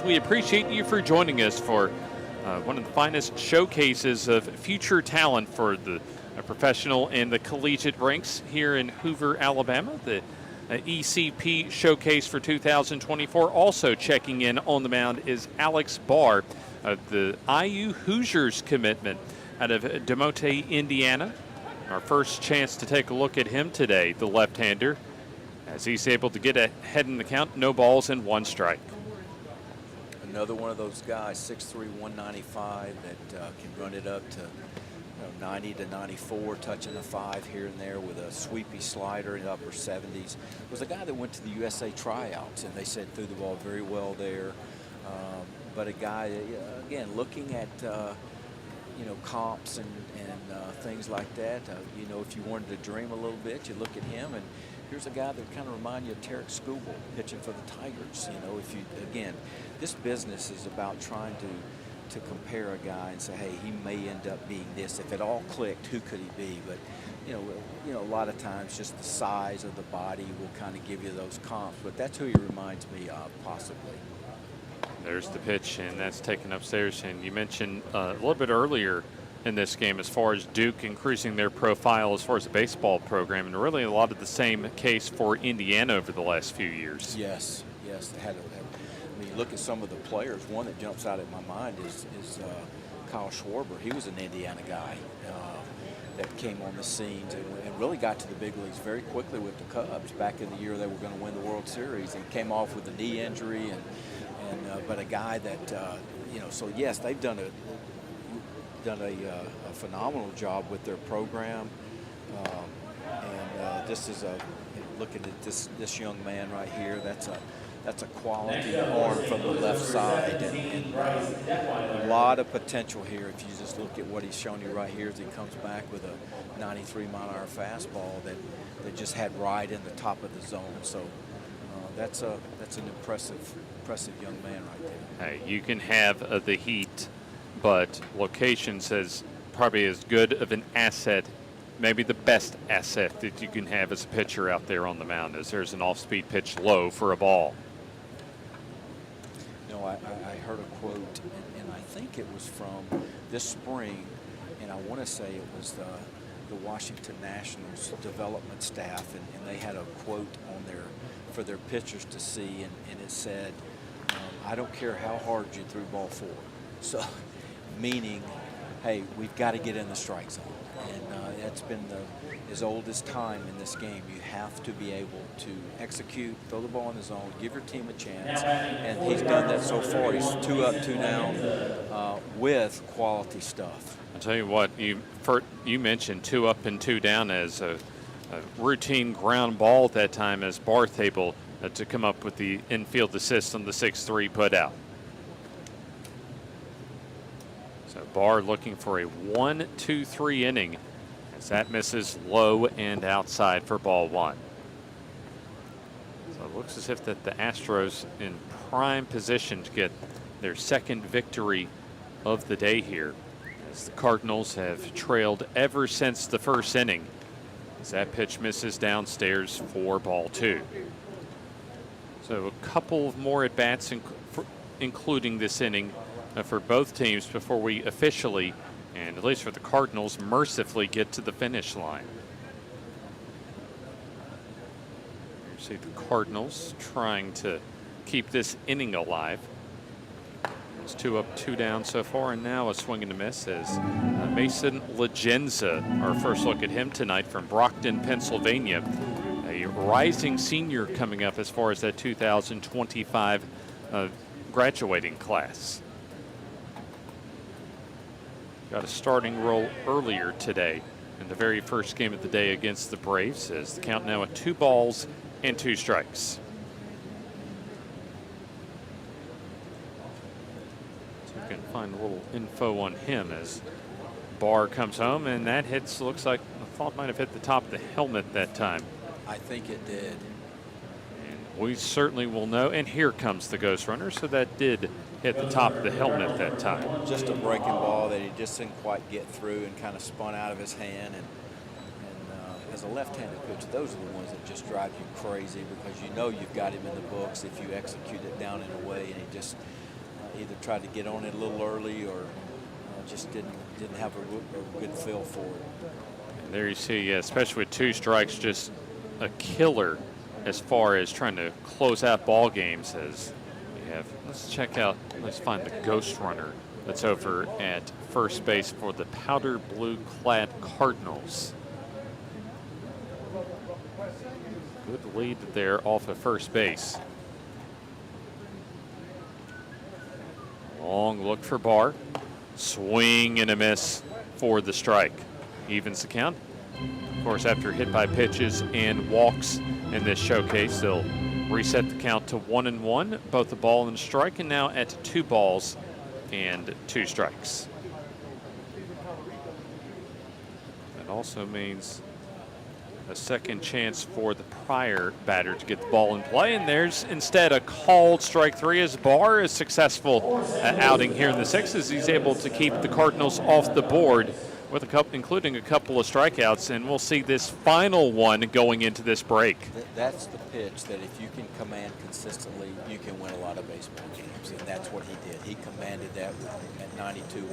We appreciate you for joining us for one of the finest showcases of future talent for the professional and the collegiate ranks here in Hoover, Alabama. The ECP Showcase for 2024. Also checking in on the mound is Alex Barr of the IU Hoosiers commitment out of DeMotte, Indiana. Our first chance to take a look at him today, the left-hander, as he's able to get ahead in the count, no balls and one strike. Another one of those guys, 6'3", 195, that can run it up to 90 to 94, touching a 5 here and there with a sweepy slider in the upper 70s. Was a guy that went to the USA tryouts, and they said threw the ball very well there. But a guy, again, looking at comps and things like that. If you wanted to dream a little bit, you look at him, and here's a guy that kind of reminds you of Tarek Skubal pitching for the Tigers. This business is about trying to compare a guy and say, hey, he may end up being this. If it all clicked, who could he be? But a lot of times just the size of the body will kind of give you those comps. But that's who he reminds me of, possibly. There's the pitch, and that's taken upstairs. And you mentioned a little bit earlier in this game as far as Duke increasing their profile as far as the baseball program, and really a lot of the same case for Indiana over the last few years. Yes, they had you look at some of the players. One that jumps out at my mind is Kyle Schwarber. He was an Indiana guy that came on the scenes and really got to the big leagues very quickly with the Cubs back in the year they were going to win the World Series, and came off with a knee injury but a guy that so yes, they've done a phenomenal job with their program, this is looking at this young man right here. That's a quality arm from the left side, and a lot of potential here. If you just look at what he's shown you right here, as he comes back with a 93-mile-an-hour fastball that just had right in the top of the zone. So that's an impressive young man right there. Hey, you can have the heat, but location says probably as good of an asset, maybe the best asset that you can have as a pitcher out there on the mound, as there's an off-speed pitch low for a ball. I heard a quote, and I think it was from this spring, and I want to say it was the Washington Nationals development staff, and they had a quote on there for their pitchers to see, and it said, I don't care how hard you threw ball 4. So, meaning, hey, we've got to get in the strike zone. And that's been as old as time in this game. You have to be able to execute, throw the ball in the zone, give your team a chance. And he's done that so far. He's 2 up, 2 down with quality stuff. I'll tell you what, you mentioned 2 up and 2 down as a routine ground ball at that time, as Barth able to come up with the infield assist on the 6-3 put out. So Barr looking for a 1-2-3 inning, as that misses low and outside for ball 1. So it looks as if that the Astros in prime position to get their second victory of the day here, as the Cardinals have trailed ever since the first inning, as that pitch misses downstairs for ball 2. So a couple of more at-bats, including this inning, for both teams before we officially, and at least for the Cardinals, mercifully get to the finish line. You see the Cardinals trying to keep this inning alive. It's 2 up, 2 down so far, and now a swing and a miss as Mason Legenza, our first look at him tonight from Brockton, Pennsylvania, a rising senior coming up as far as that 2025 graduating class. Got a starting role earlier today in the very first game of the day against the Braves, as the count now at 2 balls and 2 strikes. So you can find a little info on him as Barr comes home, and that hits, looks like, I thought might have hit the top of the helmet that time. I think it did. And we certainly will know. And here comes the Ghost Runner, so that did hit the top of the helmet that time. Just a breaking ball that he just didn't quite get through and kind of spun out of his hand. And as a left-handed pitcher, those are the ones that just drive you crazy, because you know you've got him in the books if you execute it down in a way, and he just either tried to get on it a little early or just didn't have a good feel for it. And there you see, especially with 2 strikes, just a killer as far as trying to close out ball games. As we have, let's find the ghost runner that's over at first base for the powder blue clad Cardinals. Good lead there off of first base. Long look for Barr. Swing and a miss for the strike. Evens the count. Of course, after hit by pitches and walks in this showcase, they'll reset the count to 1-1, both a ball and a strike, and now at 2 balls and 2 strikes. That also means a second chance for the prior batter to get the ball in play, and there's instead a called strike 3 as Barr is successful outing here in the 6th as he's able to keep the Cardinals off the board with including a couple of strikeouts, and we'll see this final one going into this break. That's the pitch that if you can command consistently, you can win a lot of baseball games, and that's what he did. He commanded that at 92.